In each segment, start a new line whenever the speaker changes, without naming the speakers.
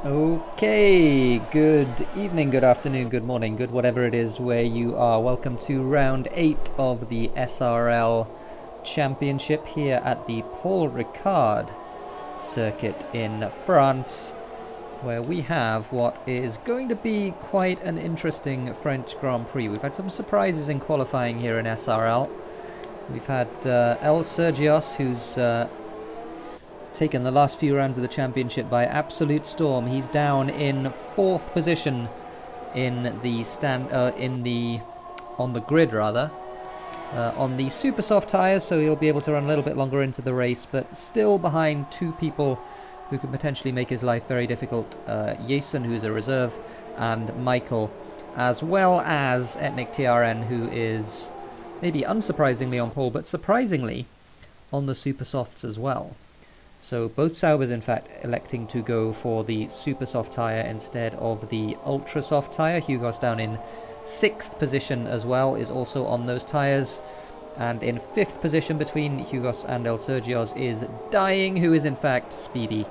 Okay, good evening, good afternoon, good morning, good whatever it is where you are. Welcome to round 8 of the SRL Championship here at the Paul Ricard circuit in France, where we have what is going to be quite an interesting French Grand Prix. We've had some surprises in qualifying here in SRL. We've had El Sergios, who's taken the last few rounds of the championship by absolute storm. He's down in 4th position in the on the grid rather, on the super soft tyres, so he'll be able to run a little bit longer into the race, but still behind two people who could potentially make his life very difficult. Jason, who's a reserve, and Michael, as well as Etnik TRN, who is maybe unsurprisingly on pole, but surprisingly on the super softs as well. So both Saubers, in fact, electing to go for the super soft tyre instead of the ultra soft tyre. Hugo's down in 6th position as well, is also on those tyres. And in 5th position between Hugos and El Sergios is Dying, who is in fact Speedy,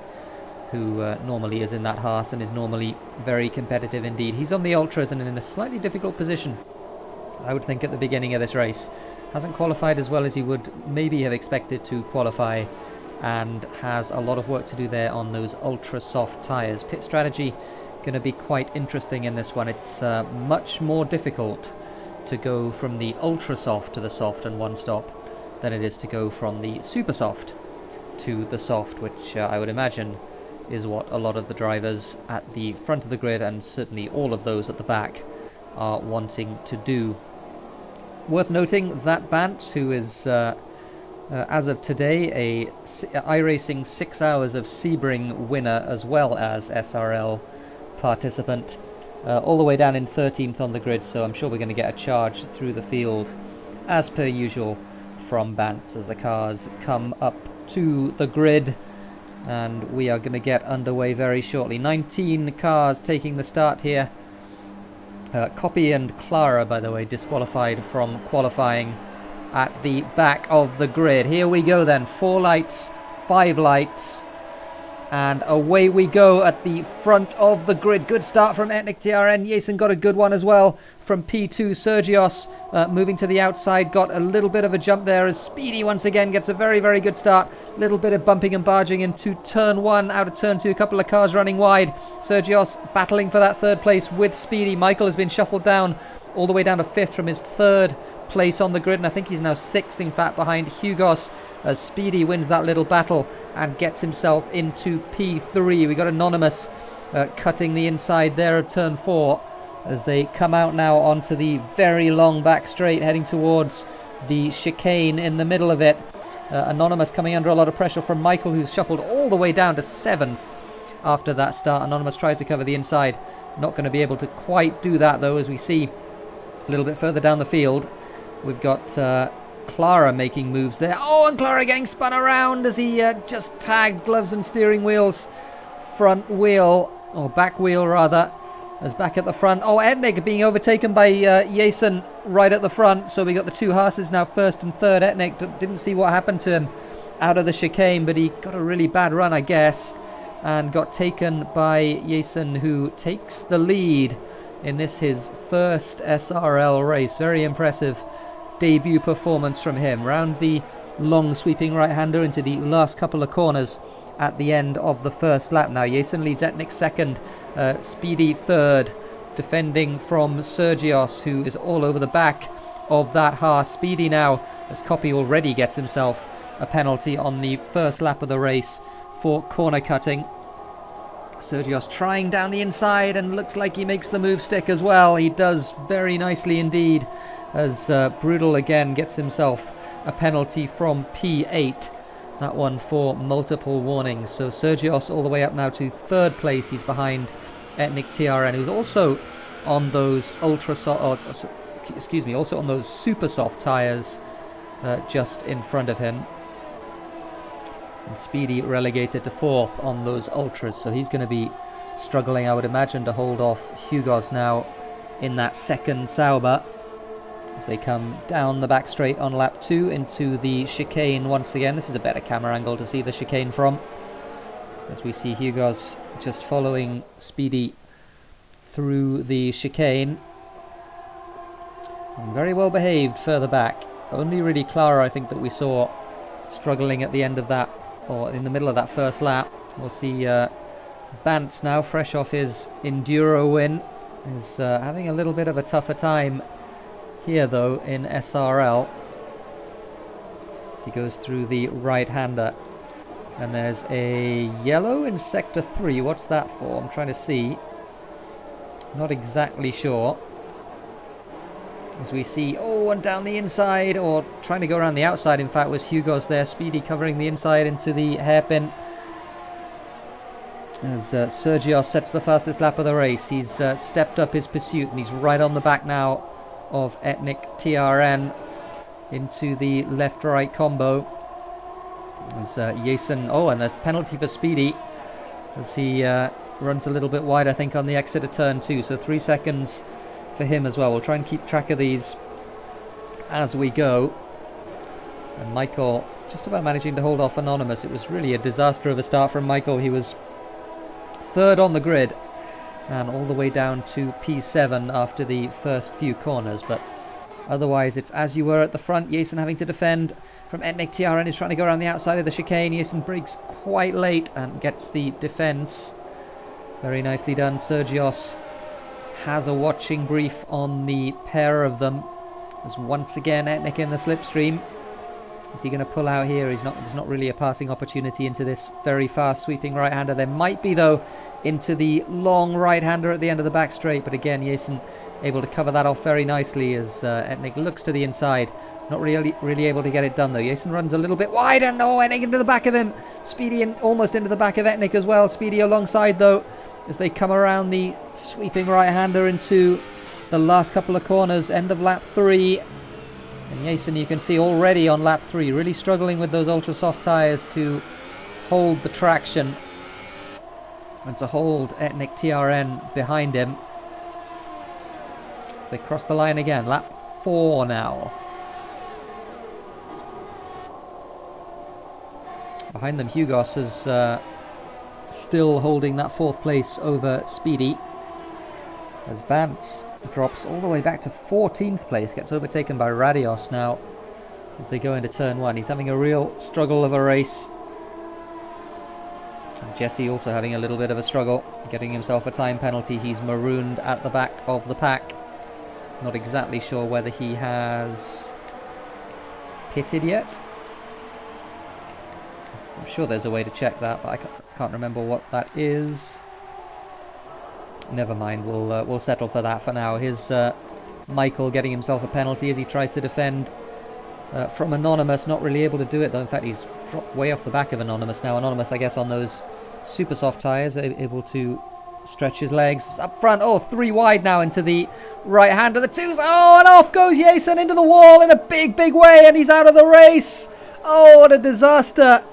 who normally is in that Haas and is normally very competitive indeed. He's on the ultras and in a slightly difficult position, I would think, at the beginning of this race. Hasn't qualified as well as he would maybe have expected to qualify, and has a lot of work to do there on those ultra soft tyres. Pit strategy going to be quite interesting in this one. It's much more difficult to go from the ultra soft to the soft and one stop than it is to go from the super soft to the soft, which I would imagine is what a lot of the drivers at the front of the grid, and certainly all of those at the back, are wanting to do. Worth noting that Bant, who is as of today, a iRacing 6 Hours of Sebring winner as well as SRL participant, all the way down in 13th on the grid, so I'm sure we're going to get a charge through the field as per usual from Bants as the cars come up to the grid, and we are going to get underway very shortly. 19 cars taking the start here. Copy and Clara, by the way, disqualified from qualifying at the back of the grid. Here we go then, 4 lights, 5 lights, and away we go at the front of the grid. Good start from Etnik TRN. Jason got a good one as well from P2. Sergios moving to the outside, got a little bit of a jump there as Speedy once again gets a very, very good start. Little bit of bumping and barging into turn 1, out of turn 2, a couple of cars running wide. Sergios battling for that 3rd place with Speedy. Michael has been shuffled down all the way down to 5th from his 3rd place on the grid, and I think he's now 6th in fact behind Hugos, as Speedy wins that little battle and gets himself into P3. We got Anonymous cutting the inside there of turn 4 as they come out now onto the very long back straight heading towards the chicane in the middle of it. Anonymous coming under a lot of pressure from Michael, who's shuffled all the way down to 7th after that start. Anonymous tries to cover the inside, not going to be able to quite do that though, as we see a little bit further down the field. We've got Clara making moves there. Oh, and Clara getting spun around as he just tagged gloves and steering wheels. Front wheel, or back wheel rather, as back at the front. Oh, Etnik being overtaken by Jason right at the front. So we got the two Haas's now, 1st and 3rd. Etnik didn't see what happened to him out of the chicane, but he got a really bad run, I guess, and got taken by Jason, who takes the lead in this, his first SRL race. Very impressive debut performance from him. Round the long sweeping right-hander into the last couple of corners at the end of the first lap. Now Jason leads Etnik 2nd, Speedy 3rd, defending from Sergios, who is all over the back of that Haas. Speedy now, as Copy already gets himself a penalty on the first lap of the race for corner cutting. Sergios trying down the inside, and looks like he makes the move stick as well. He does very nicely indeed, as Brutal again gets himself a penalty from P8. That one for multiple warnings. So Sergios all the way up now to 3rd place. He's behind Etnik TRN, who's also on those also on those super soft tyres just in front of him. And Speedy relegated to 4th on those ultras, so he's going to be struggling, I would imagine, to hold off Hugos now in that 2nd Sauber as they come down the back straight on lap 2 into the chicane once again. This is a better camera angle to see the chicane from. as we see Hugos just following Speedy through the chicane. And very well behaved further back. Only really Clara, I think, that we saw struggling at the end of that, or in the middle of that first lap. We'll see Bantz now, fresh off his Enduro win, is having a little bit of a tougher time here though in SRL. He goes through the right-hander, and there's a yellow in sector 3. What's that for? I'm trying to see. Not exactly sure. As we see, oh, and down the inside, or trying to go around the outside, in fact, was Hugos there. Speedy covering the inside into the hairpin. As Sergio sets the fastest lap of the race. He's stepped up his pursuit, and he's right on the back now of Ethnic TRN into the left-right combo. As Jason, oh, and the penalty for Speedy as he runs a little bit wide, I think, on the exit of turn 2. So 3 seconds for him as well. We'll try and keep track of these as we go. And Michael just about managing to hold off Anonymous. It was really a disaster of a start from Michael. He was third on the grid and all the way down to P7 after the first few corners, but otherwise it's as you were at the front. Jason having to defend from Ethnic TRN, is trying to go around the outside of the chicane. Jason breaks quite late and gets the defense. Very nicely done. Sergios has a watching brief on the pair of them. There's once again Ethnic in the slipstream. Is he going to pull out here? There's not really a passing opportunity into this very fast sweeping right-hander. There might be, though, into the long right-hander at the end of the back straight. But again, Jason able to cover that off very nicely as Ethnic looks to the inside. Not really able to get it done, though. Jason runs a little bit wide, and no, Ethnic into the back of him. Speedy almost into the back of Ethnic as well. Speedy alongside, though, as they come around the sweeping right-hander into the last couple of corners, end of lap 3. And Jason, you can see already on lap 3, really struggling with those ultra soft tyres to hold the traction and to hold Ethnic TRN behind him. They cross the line again, lap 4 now. Behind them, Hugos is still holding that 4th place over Speedy, as Bantz drops all the way back to 14th place, gets overtaken by Radios now as they go into turn 1. He's having a real struggle of a race. And Jesse also having a little bit of a struggle, getting himself a time penalty. He's marooned at the back of the pack. Not exactly sure whether he has pitted yet. I'm sure there's a way to check that, but I can't remember what that is. Never mind, we'll settle for that for now. Here's Michael getting himself a penalty as he tries to defend from Anonymous. Not really able to do it, though. In fact, he's dropped way off the back of Anonymous now. Anonymous, I guess, on those super soft tyres, able to stretch his legs up front. Oh, 3 wide now into the right hand of the twos. Oh, and off goes Jason into the wall in a big way, and he's out of the race. Oh, what a disaster.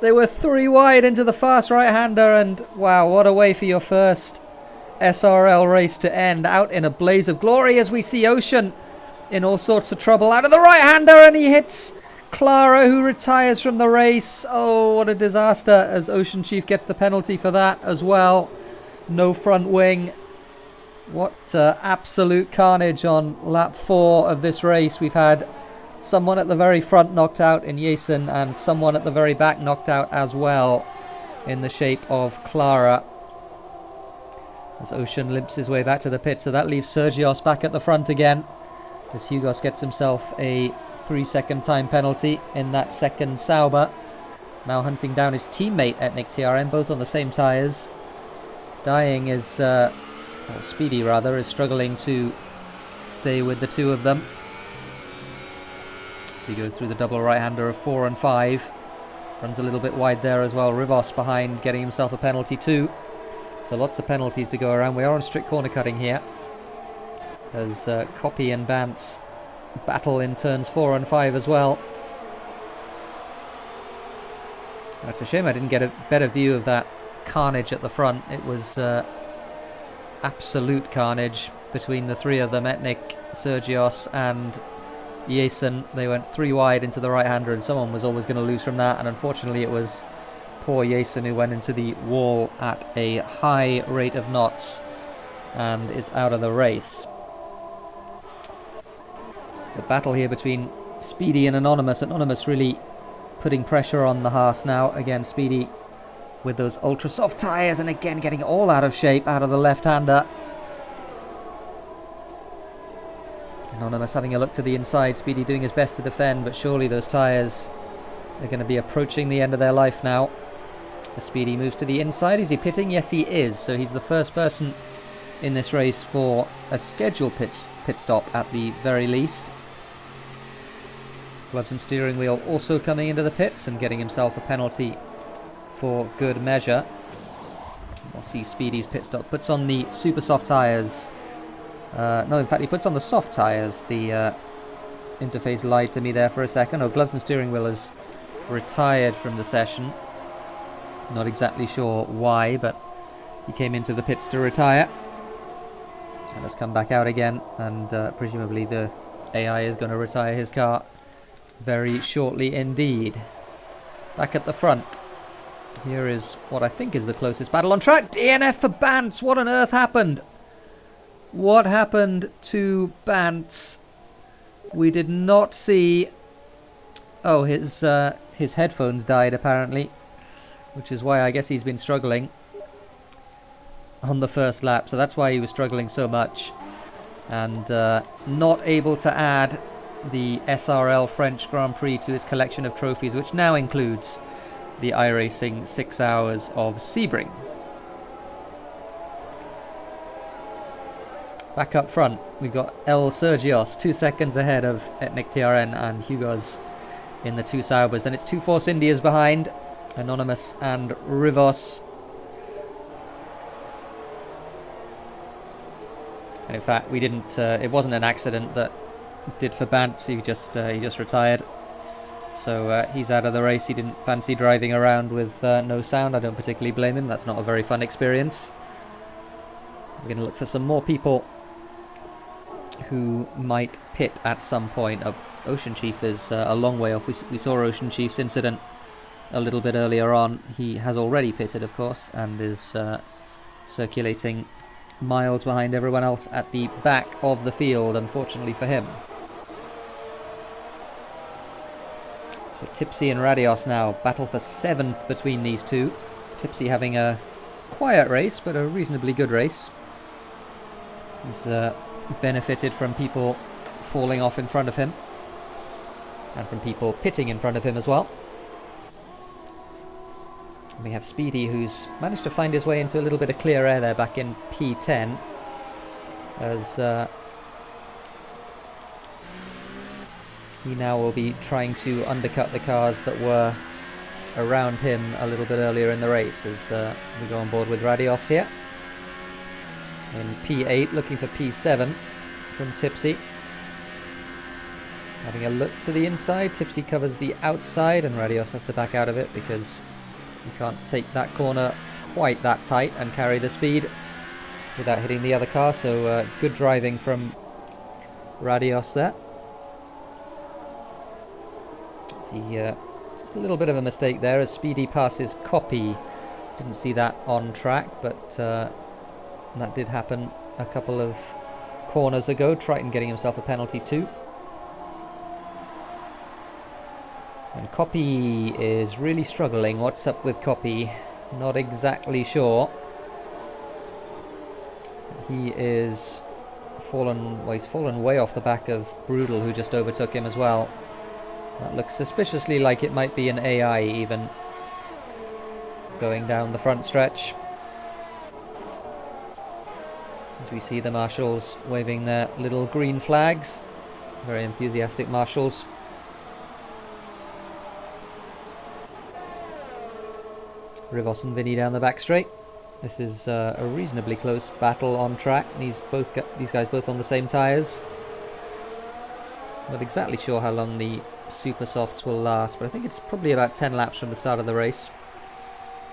They were 3 wide into the fast right-hander, and wow, what a way for your first SRL race to end, out in a blaze of glory as we see Ocean in all sorts of trouble out of the right-hander, and he hits Clara, who retires from the race. Oh, what a disaster, as Ocean Chief gets the penalty for that as well. No front wing. What absolute carnage on lap 4 of this race. We've had someone at the very front knocked out in Jason, and someone at the very back knocked out as well in the shape of Clara, as Ocean limps his way back to the pit. So that leaves Sergios back at the front again, as Hugos gets himself a 3-second time penalty in that second Sauber. Now hunting down his teammate Ethnic TRN, both on the same tyres. Dying is, or Speedy rather, is struggling to stay with the two of them. So he goes through the double right-hander of 4 and 5. Runs a little bit wide there as well. Rivos behind, getting himself a penalty too. So lots of penalties to go around. We are on strict corner cutting here, as Copy and Bantz battle in turns 4 and 5 as well. It's a shame I didn't get a better view of that carnage at the front. It was absolute carnage between the 3 of them, Ethnic, Sergios and Jason. They went 3 wide into the right-hander, and someone was always going to lose from that, and unfortunately it was poor Jason, who went into the wall at a high rate of knots and is out of the race. So battle here between Speedy and Anonymous. Anonymous really putting pressure on the Haas now. Again, Speedy with those ultra soft tyres, and again getting all out of shape out of the left-hander. Anonymous having a look to the inside, Speedy doing his best to defend, but surely those tyres are going to be approaching the end of their life now. As Speedy moves to the inside, is he pitting? Yes, he is. So he's the first person in this race for a scheduled pit stop at the very least. Gloves and steering wheel also coming into the pits and getting himself a penalty for good measure. We'll see Speedy's pit stop. Puts on the super soft tyres. No, in fact, he puts on the soft tyres. The interface lied to me there for a second. Oh, gloves and steering wheel is retired from the session. Not exactly sure why, but he came into the pits to retire. And has come back out again, and presumably the AI is going to retire his car very shortly indeed. Back at the front, here is what I think is the closest battle on track. DNF for Bantz. What on earth happened? What happened to Bantz? We did not see... Oh, his headphones died apparently, which is why I guess he's been struggling on the first lap. So that's why he was struggling so much, and not able to add the SRL French Grand Prix to his collection of trophies, which now includes the iRacing 6 Hours of Sebring. Back up front, we've got El Sergios 2 seconds ahead of Etnik TRN and Hugo's in the two Saubers. Then it's two Force Indias behind, Anonymous and Rivos. And in fact, we didn't. It wasn't an accident that did for Bantz. He just retired. So he's out of the race. He didn't fancy driving around with no sound. I don't particularly blame him. That's not a very fun experience. We're going to look for some more people who might pit at some point. Ocean Chief is a long way off. We saw Ocean Chief's incident a little bit earlier on. He has already pitted, of course, and is circulating miles behind everyone else at the back of the field, unfortunately for him. So Tipsy and Radios now battle for 7th between these two. Tipsy having a quiet race, but a reasonably good race. He's benefited from people falling off in front of him, and from people pitting in front of him as well. We have Speedy, who's managed to find his way into a little bit of clear air there back in P10, as he now will be trying to undercut the cars that were around him a little bit earlier in the race, as we go on board with Radios here. In P8, looking for P7 from Tipsy. Having a look to the inside, Tipsy covers the outside, and Radios has to back out of it because you can't take that corner quite that tight and carry the speed without hitting the other car. So good driving from Radios there. See, just a little bit of a mistake there as Speedy passes Copy. Didn't see that on track, but that did happen a couple of corners ago. Triton getting himself a penalty too. And Copy is really struggling. What's up with Copy? Not exactly sure. He is fallen. Well, he's fallen way off the back of Brudel, who just overtook him as well. That looks suspiciously like it might be an AI even. Going down the front stretch. As we see the marshals waving their little green flags. Very enthusiastic marshals. Rivos and Vinny down the back straight. This is a reasonably close battle on track. These guys both on the same tyres. Not exactly sure how long the super softs will last, but I think it's probably about 10 laps from the start of the race.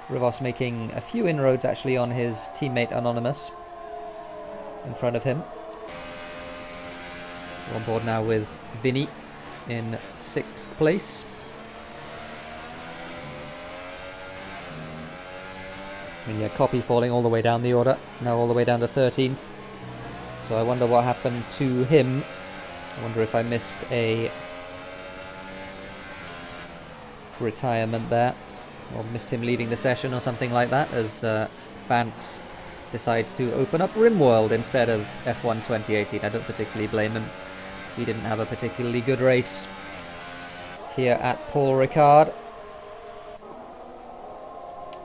Rivos making a few inroads actually on his teammate Anonymous in front of him. We're on board now with Vinny in 6th place. I mean, yeah, Copy falling all the way down the order, now all the way down to 13th. So I wonder what happened to him. I wonder if I missed a retirement there, or missed him leading the session or something like that, as Bantz decides to open up RimWorld instead of F1 2018. I don't particularly blame him. He didn't have a particularly good race here at Paul Ricard.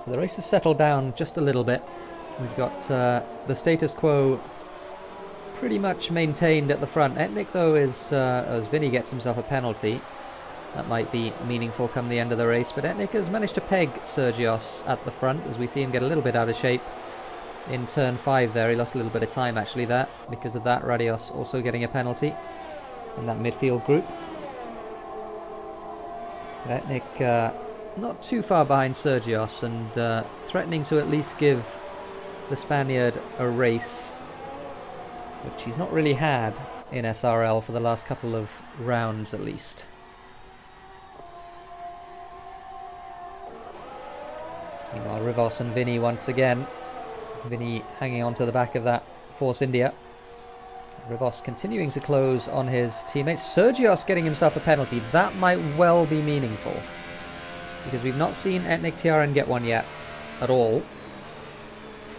So the race has settled down just a little bit. We've got the status quo pretty much maintained at the front. Etnik, though, is as Vinny gets himself a penalty. That might be meaningful come the end of the race, but Etnik has managed to peg Sergios at the front as we see him get a little bit out of shape in turn 5 there. He lost a little bit of time actually there. Because of that, Radios also getting a penalty in that midfield group. Etnik not too far behind Sergios and threatening to at least give the Spaniard a race, which he's not really had in SRL for the last couple of rounds at least. Meanwhile, Rivos and Vinny once again. Vinny hanging on to the back of that Force India. Rivos continuing to close on his teammates. Sergios getting himself a penalty. That might well be meaningful, because we've not seen Etnik TRN get one yet at all.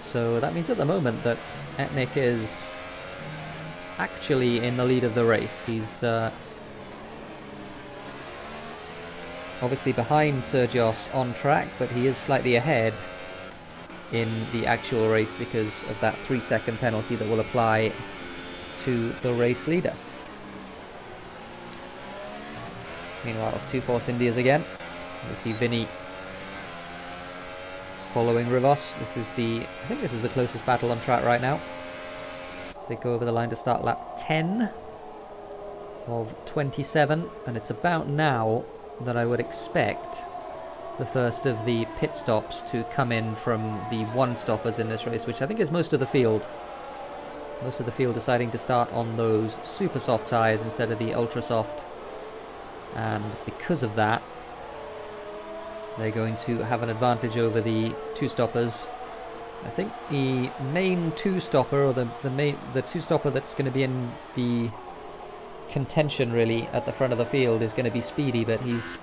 So that means at the moment that Etnik is actually in the lead of the race. He's obviously behind Sergios on track, but he is slightly ahead in the actual race because of that 3-second penalty that will apply to the race leader. Meanwhile, 2 Force Indias again. We see Vinny following Rivos. I think this is the closest battle on track right now. So they go over the line to start lap 10 of 27, and it's about now that I would expect the first of the pit stops to come in from the one-stoppers in this race, which I think is most of the field. Most of the field deciding to start on those super soft tyres instead of the ultra soft, and because of that they're going to have an advantage over the two-stoppers. I think the main two-stopper, or the two-stopper that's going to be in the contention really at the front of the field, is going to be Speedy, but he's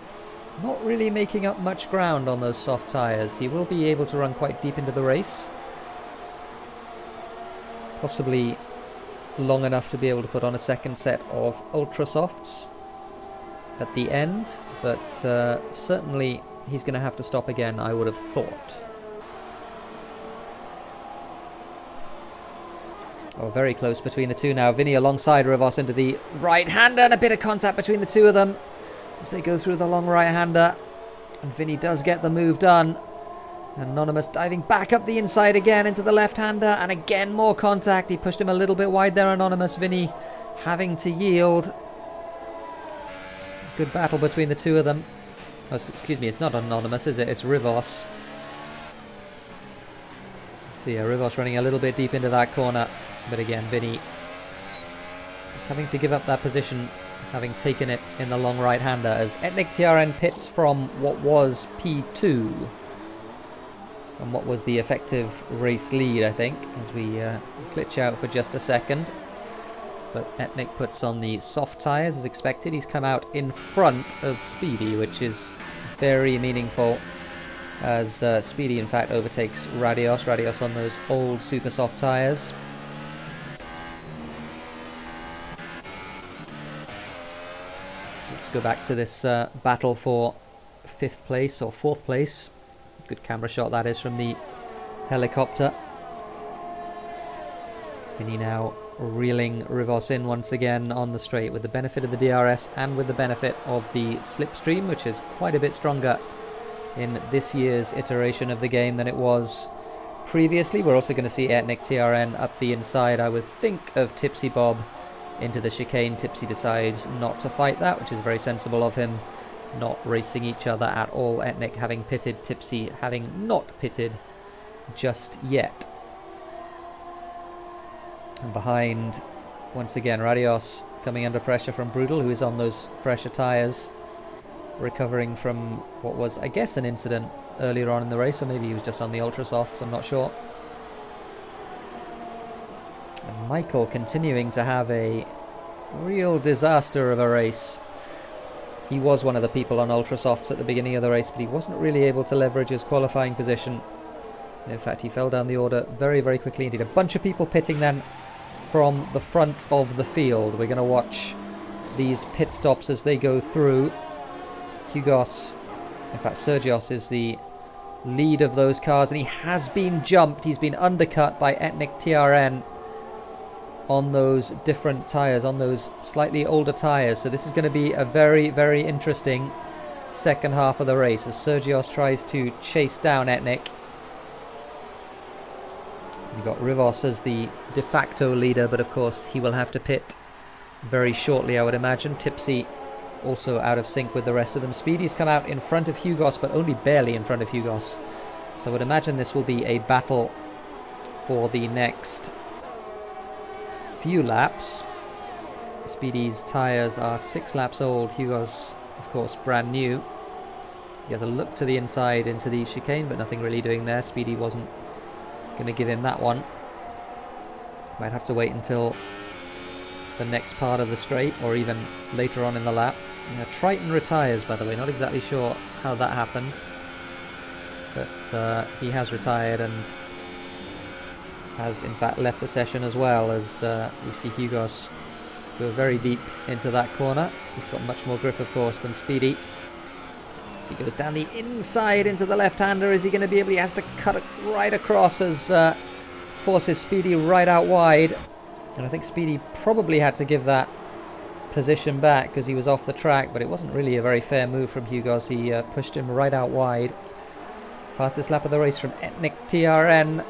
not really making up much ground on those soft tyres. He will be able to run quite deep into the race, possibly long enough to be able to put on a second set of ultra softs at the end, but certainly he's going to have to stop again, I would have thought. Oh, very close between the two now. Vinny alongside Rivos into the right-hander, and a bit of contact between the two of them as they go through the long right-hander. And Vinny does get the move done. Anonymous diving back up the inside again into the left-hander, and again more contact. He pushed him a little bit wide there, Anonymous. Vinny having to yield. Good battle between the two of them. Oh, excuse me, it's not Anonymous, is it? It's Rivos. So yeah, Rivos running a little bit deep into that corner. But again, Vinny is having to give up that position, having taken it in the long right-hander, as Etnik TRN pits from what was P2. And what was the effective race lead, I think, as we glitch out for just a second. But Etnik puts on the soft tyres as expected. He's come out in front of Speedy, which is very meaningful, as Speedy in fact overtakes Radios. Radios on those old super soft tyres. Let's go back to this battle for 5th place or 4th place. Good camera shot that is from the helicopter. Vinny now reeling Rivos in once again on the straight with the benefit of the DRS and with the benefit of the slipstream, which is quite a bit stronger in this year's iteration of the game than it was previously. We're also going to see Etnik TRN up the inside, I would think, of Tipsy Bob into the chicane. Tipsy decides not to fight that, which is very sensible of him. Not racing each other at all. Etnik having pitted, Tipsy having not pitted just yet. And behind, once again, Radios coming under pressure from Brutal, who is on those fresher tyres, recovering from what was, I guess, an incident earlier on in the race, or maybe he was just on the ultra softs, I'm not sure. And Michael continuing to have a real disaster of a race. He was one of the people on ultra softs at the beginning of the race, but he wasn't really able to leverage his qualifying position. In fact, he fell down the order very, very quickly indeed. A bunch of people pitting then from the front of the field. We're going to watch these pit stops as they go through. Hugos, in fact, Sergios is the lead of those cars, and he has been jumped. He's been undercut by Etnik TRN on those different tyres, on those slightly older tyres. So this is going to be a very, very interesting second half of the race as Sergios tries to chase down Etnik. You've got Rivos as the de facto leader, but of course he will have to pit very shortly, I would imagine. Tipsy also out of sync with the rest of them. Speedy's come out in front of Hugos, but only barely in front of Hugos. So I would imagine this will be a battle for the next few laps. Speedy's tyres are 6 laps old. Hugos, of course, brand new. He has a look to the inside into the chicane, but nothing really doing there. Speedy wasn't going to give him that one. Might have to wait until the next part of the straight, or even later on in the lap. Triton retires, by the way. Not exactly sure how that happened, but he has retired and has in fact left the session as well, as we see Hugos go very deep into that corner. He's got much more grip, of course, than Speedy. As he goes down the inside into the left-hander, is he going to be able? He has to cut right across as forces Speedy right out wide. And I think Speedy probably had to give that position back because he was off the track, but it wasn't really a very fair move from Hugos. He pushed him right out wide. Fastest lap of the race from Etnik TRN.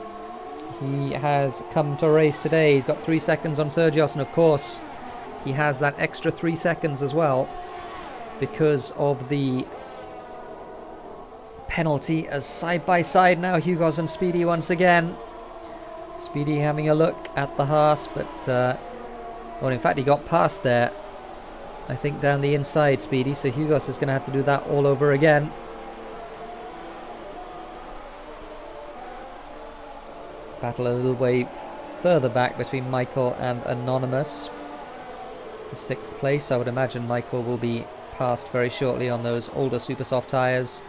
He has come to race today. He's got 3 seconds on Sergios, and of course he has that extra 3 seconds as well because of the penalty, as side by side now Hugos and Speedy once again. Speedy having a look at the Haas, but well, in fact he got past there, I think, down the inside, Speedy, so Hugos is going to have to do that all over again. Battle a little way further back between Michael and Anonymous for 6th place. I would imagine Michael will be passed very shortly on those older super soft tyres,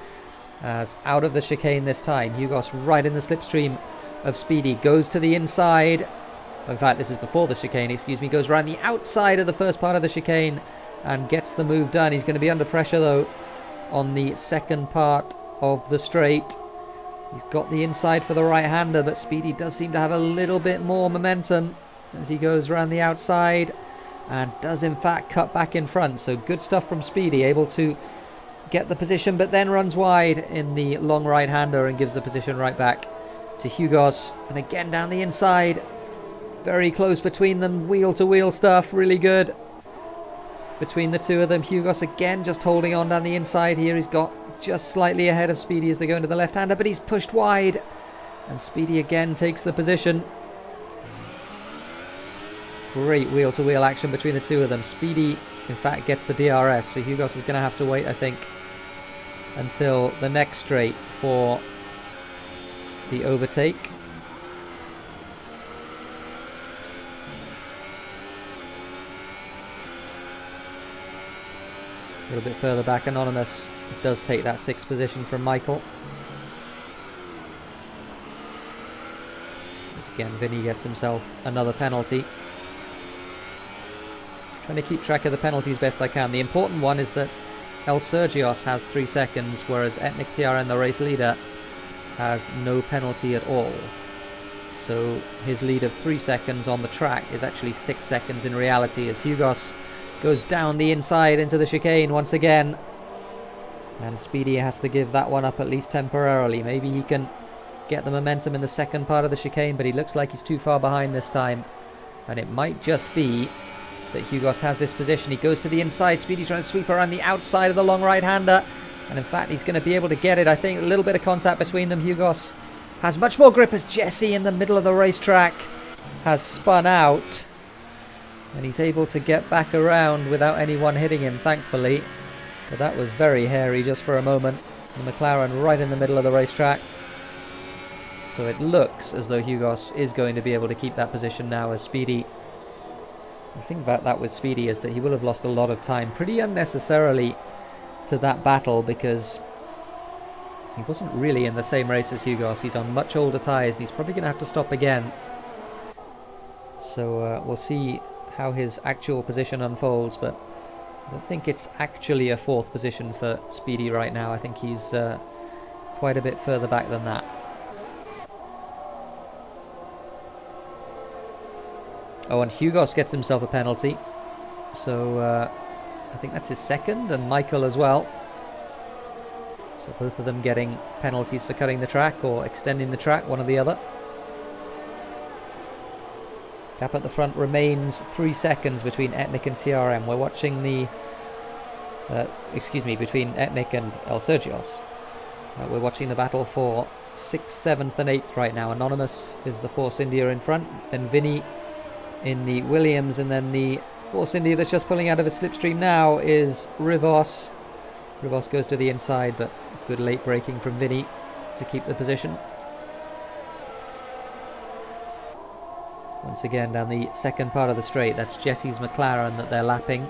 as out of the chicane this time. Hugos right in the slipstream of Speedy, goes to the inside. In fact, this is before the chicane, excuse me. Goes around the outside of the first part of the chicane and gets the move done. He's going to be under pressure though on the second part of the straight. He's got the inside for the right-hander, but Speedy does seem to have a little bit more momentum as he goes around the outside and does in fact cut back in front. So good stuff from Speedy, able to get the position, but then runs wide in the long right-hander and gives the position right back to Hugos. And again down the inside, very close between them, wheel-to-wheel stuff, really good between the two of them. Hugos again just holding on down the inside here. He's got just slightly ahead of Speedy as they go into the left-hander, but he's pushed wide, and Speedy again takes the position. Great wheel-to-wheel action between the two of them. Speedy, in fact, gets the DRS, so Hugos is going to have to wait, I think, until the next straight for the overtake. A little bit further back, Anonymous does take that 6th position from Michael. As again, Vinny gets himself another penalty. Trying to keep track of the penalties best I can. The important one is that El Sergios has 3 seconds, whereas Etnik TRN, the race leader, has no penalty at all. So his lead of 3 seconds on the track is actually 6 seconds in reality, as Hugos goes down the inside into the chicane once again. And Speedy has to give that one up at least temporarily. Maybe he can get the momentum in the second part of the chicane, but he looks like he's too far behind this time. And it might just be that Hugos has this position. He goes to the inside. Speedy trying to sweep around the outside of the long right-hander. And in fact, he's going to be able to get it. I think a little bit of contact between them. Hugos has much more grip as Jesse in the middle of the racetrack has spun out. And he's able to get back around without anyone hitting him, thankfully. But that was very hairy just for a moment. The McLaren right in the middle of the racetrack. So it looks as though Hugos is going to be able to keep that position now as Speedy. The thing about that with Speedy is that he will have lost a lot of time pretty unnecessarily to that battle, because he wasn't really in the same race as Hugos. He's on much older tyres and he's probably going to have to stop again. So we'll see how his actual position unfolds, but I don't think it's actually a 4th position for Speedy right now. I think he's quite a bit further back than that. Oh, and Hugos gets himself a penalty. So I think that's his 2nd, and Michael as well. So both of them getting penalties for cutting the track or extending the track, one or the other. Gap at the front remains 3 seconds between Etnik and TRM. We're watching the... between Etnik and El Sergios. We're watching the battle for 6th, 7th and 8th right now. Anonymous is the Force India in front, then Vinny in the Williams, and then the Force India that's just pulling out of its slipstream now is Rivos. Rivos goes to the inside, but good late braking from Vinny to keep the position. Once again down the 2nd part of the straight, that's Jesse's McLaren that they're lapping.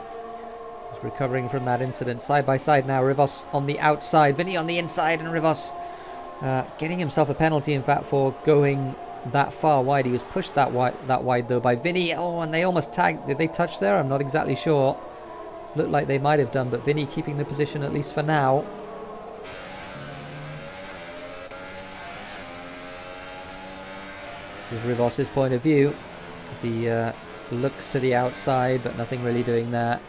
He's recovering from that incident. Side by side now, Rivos on the outside, Vinny on the inside, and Rivos getting himself a penalty, in fact, for going that far wide. He was pushed that wide though by Vinny. Oh, and they almost tagged. Did they touch there? I'm not exactly sure. Looked like they might have done, but Vinny keeping the position at least for now. This is Rivos' point of view as he looks to the outside, but nothing really doing there.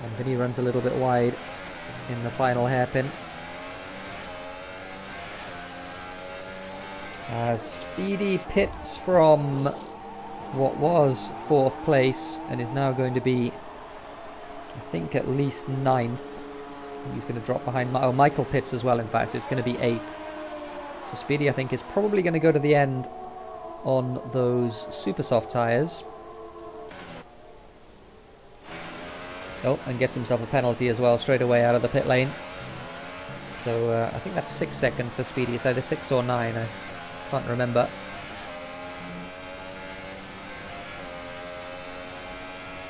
And Vinny runs a little bit wide in the final hairpin. Speedy pits from what was 4th place and is now going to be, I think, at least 9th. He's going to drop behind... Michael pits as well, in fact, so it's going to be 8th. So Speedy, I think, is probably going to go to the end on those super soft tyres. Oh, and gets himself a penalty as well straight away out of the pit lane. So I think that's 6 seconds for Speedy. It's either 6 or 9. I can't remember.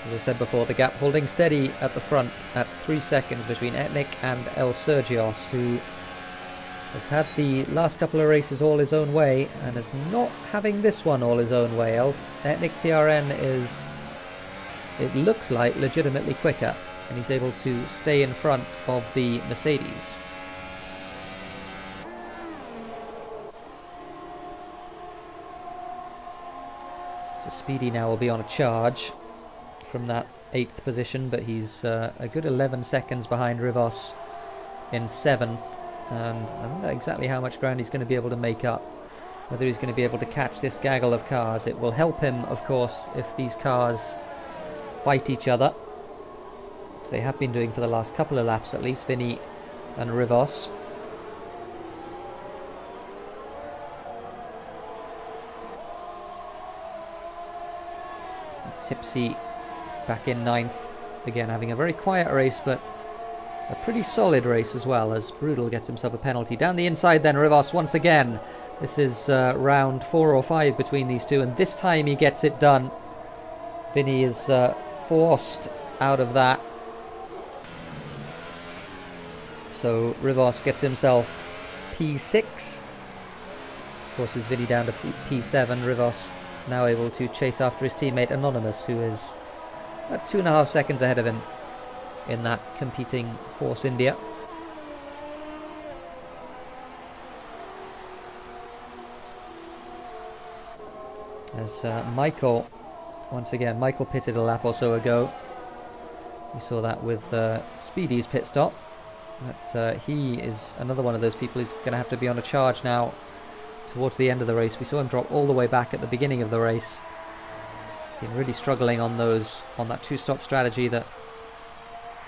As I said before, the gap holding steady at the front at 3 seconds between Etnik and El Sergios, who has had the last couple of races all his own way and is not having this one all his own way. Etnik TRN is, it looks like, legitimately quicker, and he's able to stay in front of the Mercedes. So Speedy now will be on a charge from that 8th position, but he's a good 11 seconds behind Rivos in 7th, and I don't know exactly how much ground he's going to be able to make up, whether he's going to be able to catch this gaggle of cars. It will help him, of course, if these cars fight each other, which they have been doing for the last couple of laps at least, Vinny and Rivos. Tipsy back in 9th, again having a very quiet race, but a pretty solid race as well, as Brudel gets himself a penalty. Down the inside then, Rivos once again. This is round 4 or 5 between these two, and this time he gets it done. Vinny is forced out of that. So Rivos gets himself P6. Forces Vinny down to P7. Rivos now able to chase after his teammate Anonymous, who is about 2.5 seconds ahead of him in that competing Force India. As Michael, once again, Michael pitted a lap or so ago. We saw that with Speedy's pit stop. But he is another one of those people who's going to have to be on a charge now towards the end of the race. We saw him drop all the way back at the beginning of the race. Been really struggling on that two-stop strategy that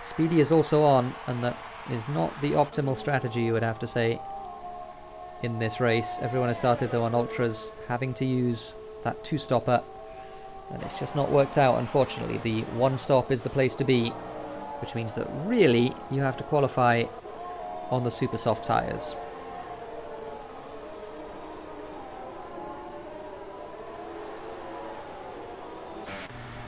Speedy is also on, and that is not the optimal strategy, you would have to say, in this race. Everyone has started though on ultras having to use that two-stopper, and it's just not worked out, unfortunately. The one stop is the place to be, which means that really you have to qualify on the super soft tyres.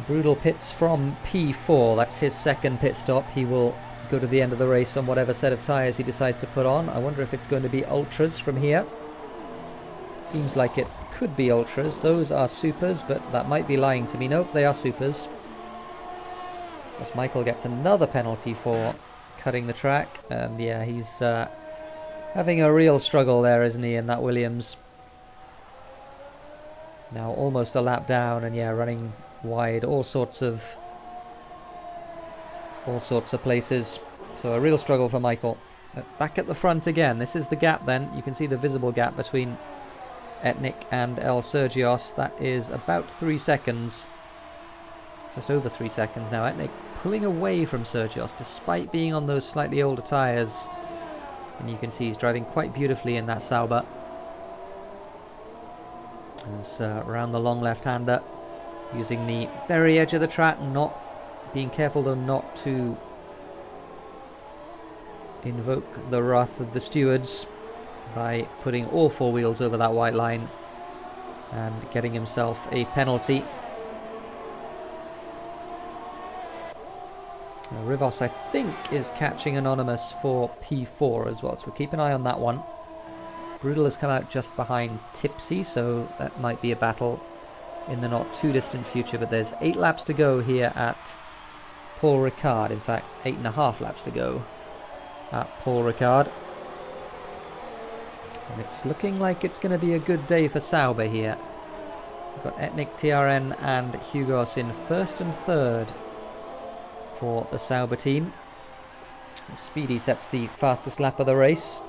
Brutal pits from P4, that's his second pit stop. He will go to the end of the race on whatever set of tyres he decides to put on. I wonder if it's going to be ultras from here. Seems like it could be ultras. Those are supers, but that might be lying to me. Nope, they are supers. As Michael gets another penalty for cutting the track. And yeah, he's having a real struggle there, isn't he, in that Williams. Now almost a lap down, and yeah, running wide all sorts of places. So a real struggle for Michael. Back at the front again. This is the gap then. You can see the visible gap between Etnik and El Sergios. That is about 3 seconds. Just over 3 seconds now. Etnik pulling away from Sergios despite being on those slightly older tyres. And you can see he's driving quite beautifully in that Sauber. As around the long left-hander, using the very edge of the track, not being careful though not to invoke the wrath of the stewards by putting all four wheels over that white line and getting himself a penalty. Now, Rivas, I think, is catching Anonymous for P4 as well, so we'll keep an eye on that one. Brutal has come out just behind Tipsy, so that might be a battle in the not too distant future, but there's 8 laps to go here at Paul Ricard. In fact, 8.5 laps to go at Paul Ricard. And it's looking like it's going to be a good day for Sauber here. We've got Etnik, TRN and Hugos in first and third for the Sauber team. Speedy sets the fastest lap of the race,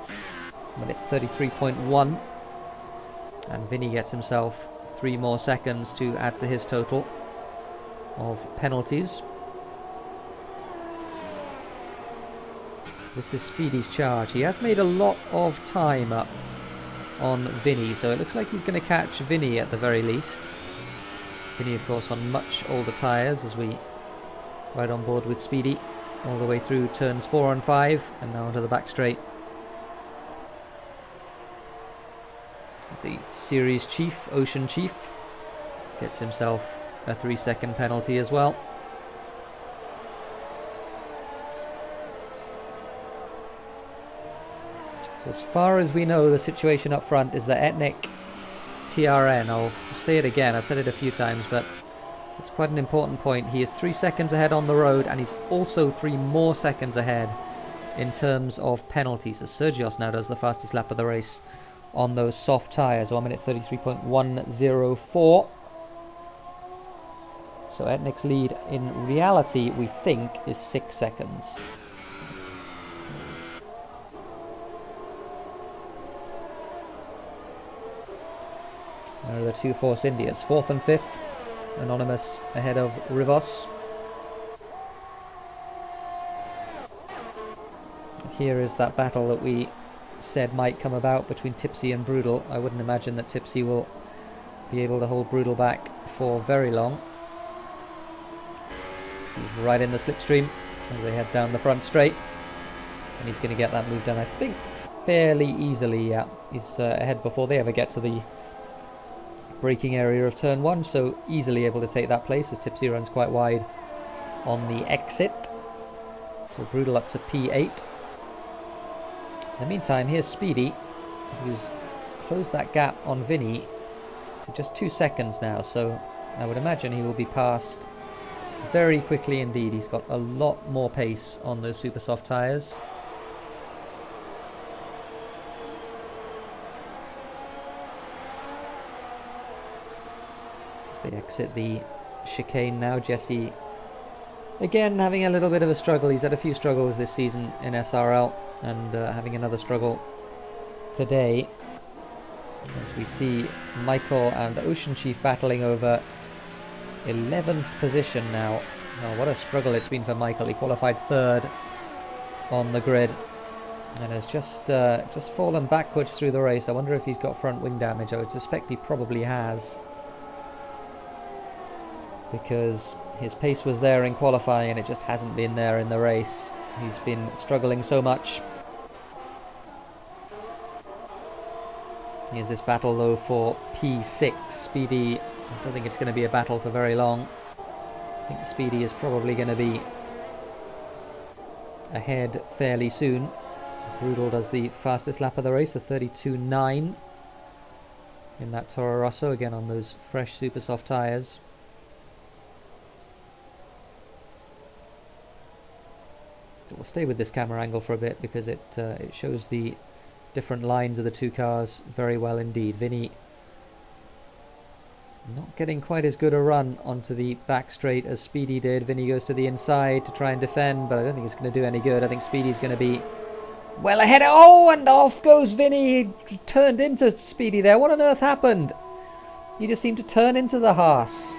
minute 33.1, and Vinny gets himself 3 more seconds to add to his total of penalties. This is Speedy's charge. He has made a lot of time up on Vinny, so it looks like he's going to catch Vinny at the very least. Vinny, of course, on much older tyres as we ride on board with Speedy all the way through turns 4 and 5 and now onto the back straight. The series chief, Ocean Chief, gets himself a 3-second penalty as well. So as far as we know, the situation up front is that Etnik, TRN, I'll say it again, I've said it a few times, but it's quite an important point. He is 3 seconds ahead on the road, and he's also 3 more seconds ahead in terms of penalties. So Sergios now does the fastest lap of the race on those soft tyres, 1 minute 33.104. So Etnik's lead in reality, we think, is 6 seconds. There are the 2 Force Indias, 4th and 5th. Anonymous ahead of Rivas. Here is that battle that we said might come about between Tipsy and Brutal. I wouldn't imagine that Tipsy will be able to hold Brutal back for very long. He's right in the slipstream as they head down the front straight, and he's going to get that move done, I think, fairly easily. Yeah, he's ahead before they ever get to the braking area of turn 1, so easily able to take that place as Tipsy runs quite wide on the exit. So Brutal up to P8. In the meantime, here's Speedy, who's closed that gap on Vinny to just 2 seconds now, so I would imagine he will be passed very quickly indeed. He's got a lot more pace on those super soft tyres. As they exit the chicane now, Jesse again having a little bit of a struggle. He's had a few struggles this season in SRL, and having another struggle today as we see Michael and Ocean Chief battling over 11th position now. Oh, what a struggle it's been for Michael. He qualified 3rd on the grid and has just fallen backwards through the race. I wonder if he's got front wing damage. I would suspect he probably has, because his pace was there in qualifying and it just hasn't been there in the race. He's been struggling so much. Here's this battle though for P6. Speedy, I don't think it's going to be a battle for very long. I think Speedy is probably going to be ahead fairly soon. Brutal does the fastest lap of the race, a 32.9 in that Toro Rosso, again on those fresh super soft tyres. So we'll stay with this camera angle for a bit because it shows the different lines of the two cars very well indeed. Vinny not getting quite as good a run onto the back straight as Speedy did. Vinny goes to the inside to try and defend, but I don't think it's going to do any good. I think Speedy's going to be well ahead. Oh, and off goes Vinny. He turned into Speedy there. What on earth happened? He just seemed to turn into the Haas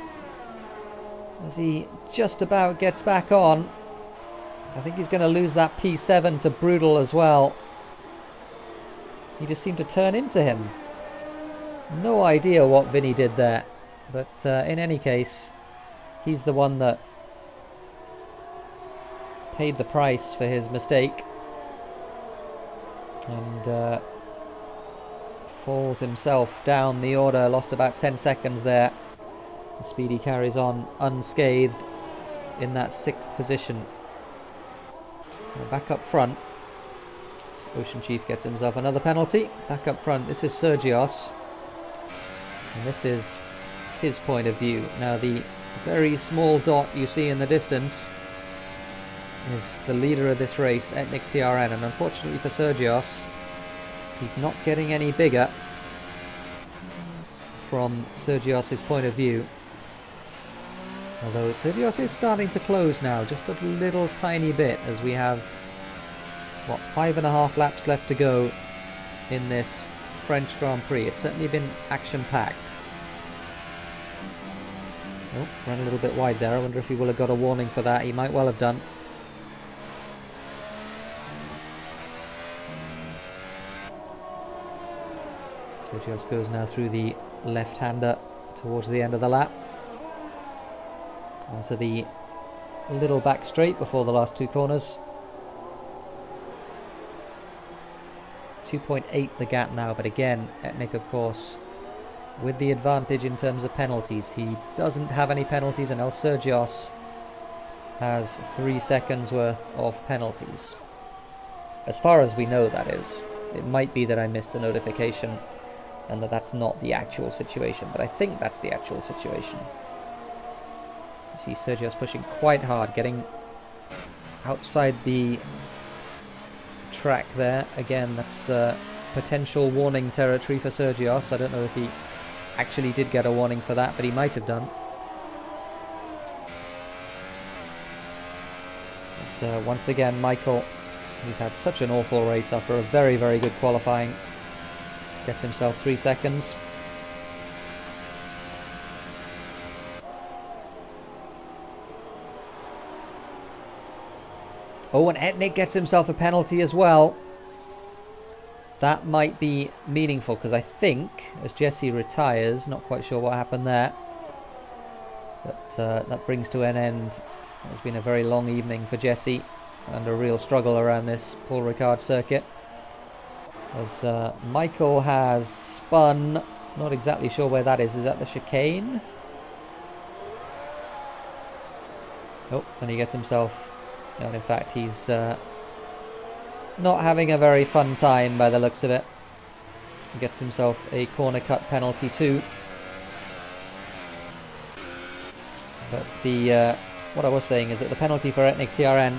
as he just about gets back on. I think he's going to lose that P7 to Brutal as well. He just seemed to turn into him. No idea what Vinny did there. But in any case, he's the one that paid the price for his mistake. And falls himself down the order. Lost about 10 seconds there. Speedy carries on unscathed in that 6th position. Back up front. Ocean Chief gets himself another penalty. Back up front, this is Sergios. And this is his point of view. Now the very small dot you see in the distance is the leader of this race, Etnik TRN. And unfortunately for Sergios, he's not getting any bigger from Sergios' point of view. Although Sergios is starting to close now, just a little tiny bit, as we have, what, 5.5 laps left to go in this French Grand Prix. It's certainly been action-packed. Oh, ran a little bit wide there. I wonder if he will have got a warning for that. He might well have done. Sergios goes now through the left-hander towards the end of the lap. Onto the little back straight before the last two corners. 2.8 the gap now, but again, Etnik, of course, with the advantage in terms of penalties. He doesn't have any penalties, and El Sergios has 3 seconds worth of penalties. As far as we know, that is. It might be that I missed a notification and that that's not the actual situation, but I think that's the actual situation. You see Sergios pushing quite hard, getting outside the track there. Again, that's potential warning territory for Sergios. I don't know if he actually did get a warning for that, but he might have done. So once again, Michael, who's had such an awful race after a very, very good qualifying, gets himself 3 seconds. Oh, and Etnik gets himself a penalty as well. That might be meaningful, because I think, as Jesse retires, not quite sure what happened there, but that brings to an end. It's been a very long evening for Jesse, and a real struggle around this Paul Ricard circuit. As Michael has spun, not exactly sure where that is. Is that the chicane? Oh, and he gets himself... And in fact, he's not having a very fun time by the looks of it. He gets himself a corner cut penalty too. But the what I was saying is that the penalty for Etnik TRN,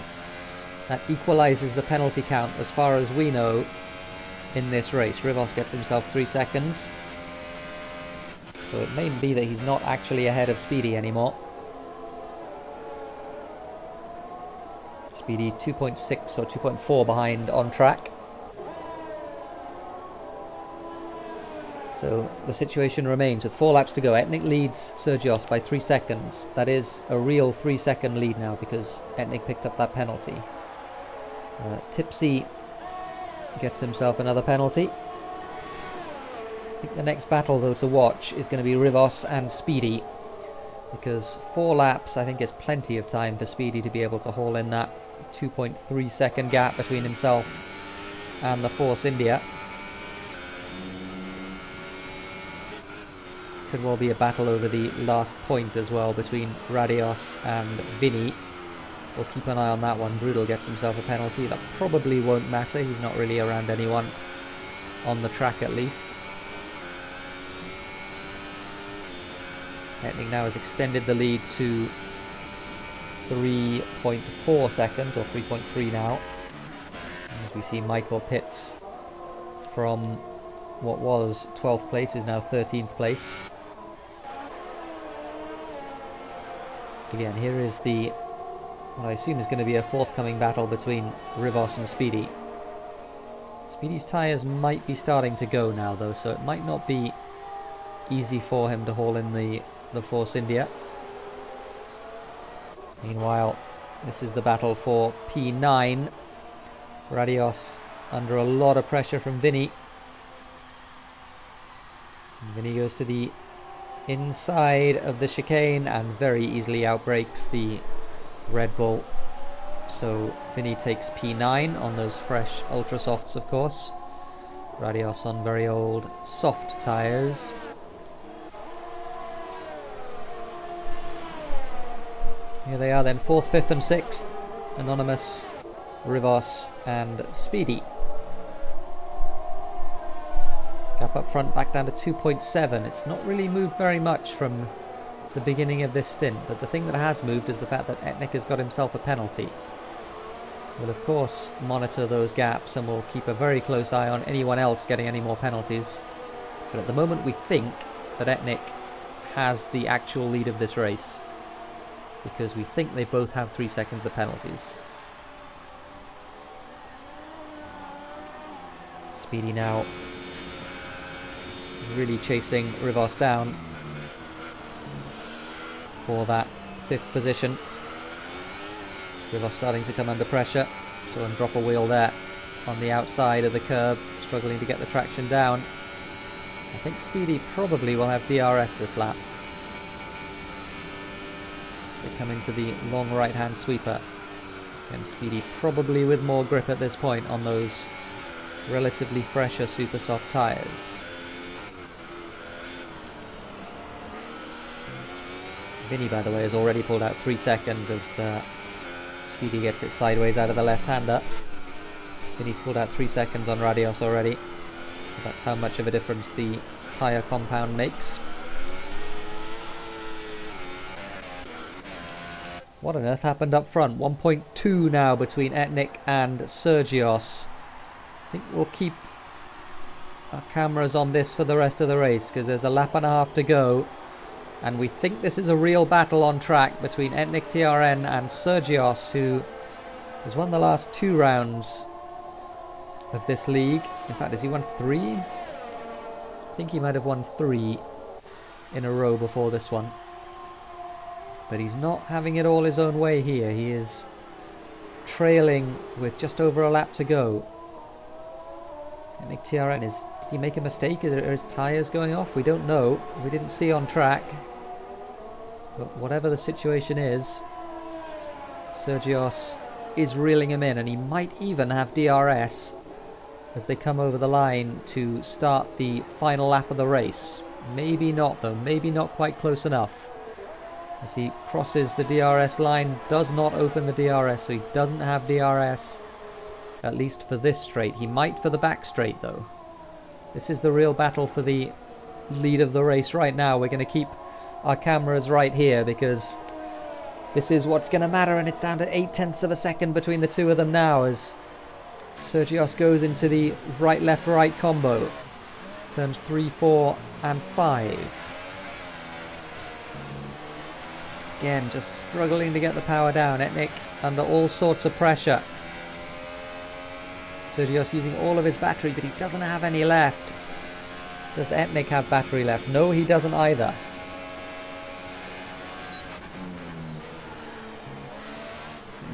that equalises the penalty count as far as we know in this race. Rivos gets himself 3 seconds. So it may be that he's not actually ahead of Speedy anymore. Speedy 2.6 or 2.4 behind on track. So the situation remains with 4 laps to go. Etnik leads Sergios by 3 seconds. That is a real 3-second lead now, because Etnik picked up that penalty. Tipsy gets himself another penalty. I think the next battle though to watch is going to be Rivos and Speedy, because 4 laps I think is plenty of time for Speedy to be able to haul in that 2.3 second gap between himself and the Force India. Could well be a battle over the last point as well between Radios and Vinny. We'll keep an eye on that one. Brudel gets himself a penalty. That probably won't matter. He's not really around anyone on the track at least. Etnik now has extended the lead to 3.4 seconds, or 3.3 now. As we see Michael Pitts from what was 12th place is now 13th place. Again, here is the what I assume is going to be a forthcoming battle between Rivos and Speedy. Speedy's tyres might be starting to go now though, so it might not be easy for him to haul in the Force India. Meanwhile, this is the battle for P9. Radios under a lot of pressure from Vinny. And Vinny goes to the inside of the chicane and very easily outbrakes the Red Bull. So Vinny takes P9 on those fresh ultra softs, of course. Radios on very old soft tyres. Here they are then, 4th, 5th and 6th. Anonymous, Rivos and Speedy. Gap up front back down to 2.7. It's not really moved very much from the beginning of this stint, but the thing that has moved is the fact that Etnik has got himself a penalty. We'll of course monitor those gaps and we'll keep a very close eye on anyone else getting any more penalties. But at the moment we think that Etnik has the actual lead of this race, because we think they both have 3 seconds of penalties. Speedy now really chasing Rivos down for that 5th position. Rivos starting to come under pressure. Saw him drop a wheel there on the outside of the curb, struggling to get the traction down. I think Speedy probably will have DRS this lap. They come into the long right-hand sweeper. And Speedy probably with more grip at this point on those relatively fresher super soft tyres. Vinny, by the way, has already pulled out 3 seconds as Speedy gets it sideways out of the left-hander. Vinny's pulled out 3 seconds on Radios already. So that's how much of a difference the tyre compound makes. What on earth happened up front? 1.2 now between Etnik and Sergios. I think we'll keep our cameras on this for the rest of the race because there's a lap and a half to go. And we think this is a real battle on track between Etnik TRN and Sergios, who has won the last 2 rounds of this league. In fact, has he won 3? I think he might have won 3 in a row before this one. But he's not having it all his own way here. He is trailing with just over a lap to go. Etnik TRN did he make a mistake? Are his tyres going off? We don't know. We didn't see on track. But whatever the situation is, Sergios is reeling him in, and he might even have DRS as they come over the line to start the final lap of the race. Maybe not though, maybe not quite close enough. As he crosses the DRS line, does not open the DRS, so he doesn't have DRS, at least for this straight. He might for the back straight though. This is the real battle for the lead of the race right now. We're going to keep our cameras right here because this is what's going to matter, and it's down to 0.8 of a second between the two of them now as Sergios goes into the right-left-right combo. Turns 3, 4 and 5. Again, just struggling to get the power down. Etnik under all sorts of pressure. Sergios using all of his battery, but he doesn't have any left. Does Etnik have battery left? No, he doesn't either.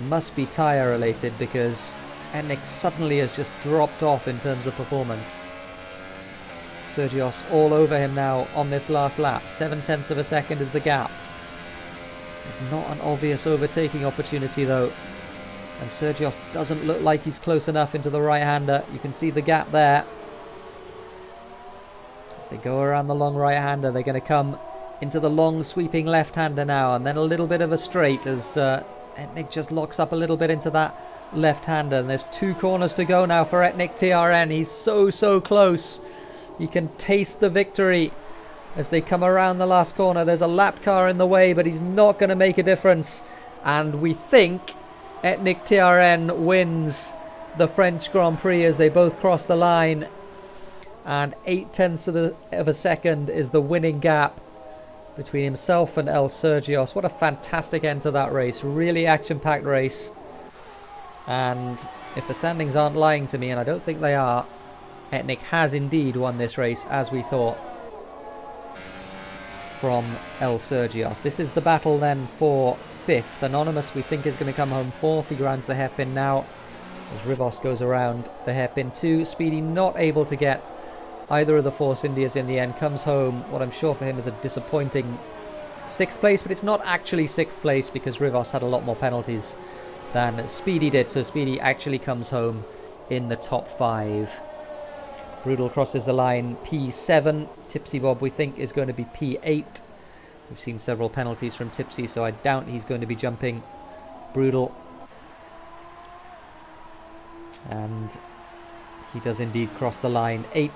Must be tyre related because Etnik suddenly has just dropped off in terms of performance. Sergios all over him now on this last lap. 0.7 of a second is the gap. It's not an obvious overtaking opportunity though. And Sergios doesn't look like he's close enough into the right-hander. You can see the gap there. It's They go around the long right-hander. They're going to come into the long sweeping left-hander now, and then a little bit of a straight as Etnik just locks up a little bit into that left-hander. And there's 2 corners to go now for Etnik TRN. He's so close. He can taste the victory as they come around the last corner. There's a lap car in the way, but he's not going to make a difference. And we think Etnik TRN wins the French Grand Prix as they both cross the line. And 0.8 of a second is the winning gap between himself and El Sergios. What a fantastic end to that race. Really action-packed race. And if the standings aren't lying to me, and I don't think they are, Etnik has indeed won this race, as we thought, from El Sergios. This is the battle then for 5th. Anonymous, we think, is going to come home 4th. He grounds the hairpin now as Rivos goes around the hairpin too. Speedy not able to get either of the Force Indias in the end. Comes home, what I'm sure for him is a disappointing 6th place, but it's not actually 6th place because Rivos had a lot more penalties than Speedy did, so Speedy actually comes home in the top 5. Brutal crosses the line, P7. Tipsy Bob, we think, is going to be P8. We've seen several penalties from Tipsy, so I doubt he's going to be jumping Brutal. And he does indeed cross the line, 8th.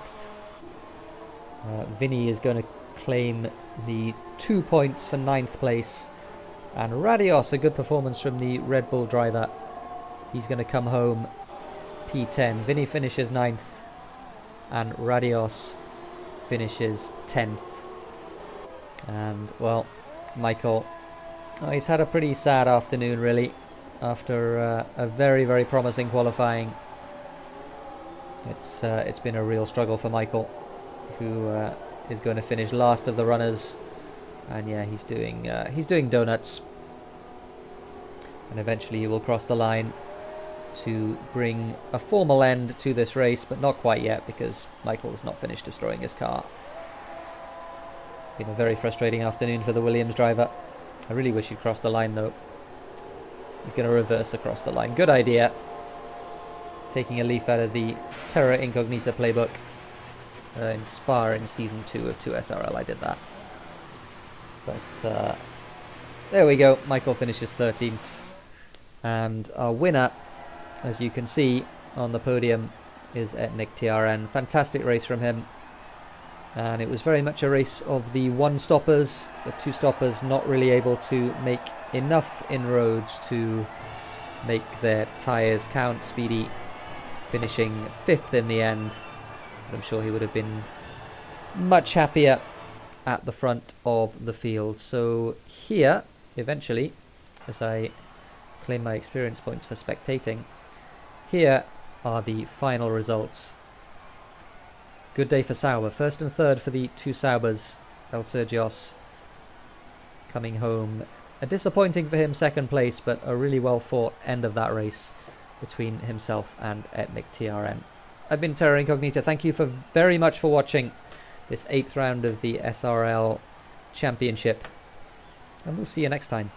Vinny is going to claim the 2 points for 9th place. And Radios, a good performance from the Red Bull driver. He's going to come home P10. Vinny finishes 9th. And Radios finishes 10th. And, well, Michael, he's had a pretty sad afternoon, really, after a very promising qualifying. It's been a real struggle for Michael, who is going to finish last of the runners. And yeah, he's doing donuts. And eventually he will cross the line to bring a formal end to this race, but not quite yet because Michael has not finished destroying his car. Been a very frustrating afternoon for the Williams driver. I really wish he'd crossed the line though. He's going to reverse across the line. Good idea. Taking a leaf out of the Terra Incognita playbook. In Spa in Season 2 of 2 SRL I did that. But there we go. Michael finishes 13th. And our winner, as you can see on the podium, is Etnik TRN. Fantastic race from him. And it was very much a race of the one-stoppers. The two-stoppers not really able to make enough inroads to make their tyres count. Speedy finishing 5th in the end. I'm sure he would have been much happier at the front of the field. So here, eventually, as I claim my experience points for spectating, here are the final results. Good day for Sauber. 1st and 3rd for the 2 Saubers. El Sergios coming home. A disappointing for him 2nd place, but a really well fought end of that race between himself and Etnik TRN. I've been Terra Incognita. Thank you very much for watching this 8th round of the SRL Championship. And we'll see you next time.